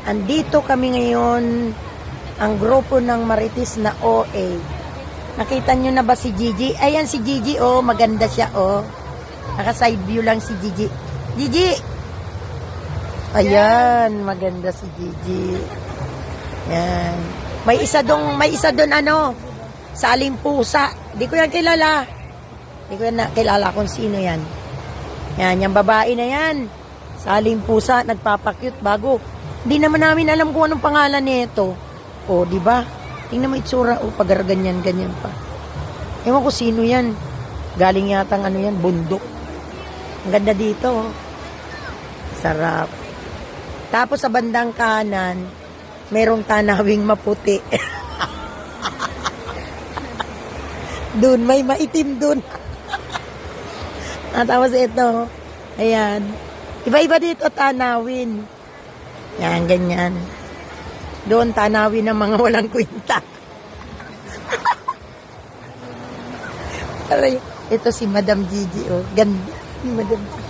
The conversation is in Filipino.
Andito kami ngayon, ang grupo ng Marites na OA. Nakita nyo na ba si Gigi? Ayan si Gigi, oh, maganda siya, oh. Naka-side view lang si Gigi. Gigi! Ayan, maganda si Gigi. Yan. May isa doon ano, saling pusa. Di ko yan kilala. Di ko yan kilala kung sino yan. Yan, yung babae na yan. Saling pusa, nagpapakyut bago. Hindi naman namin alam kung anong pangalan nito. O, di ba? Tingnan mo itsura. O, pag ganyan pa. Ewan ko sino yan. Galing yatang ano yan, bundok. Ang ganda dito. Oh. Sarap. Tapos sa bandang kanan, merong tanawing maputi. Doon, may maitim doon. Tapos ito, ayan. Iba-iba dito tanawin. Yan, ganyan. Doon tanawin ng mga walang kwenta. Aray, ito si Madam Gigi, oh. Ganda ni Madam Gigi.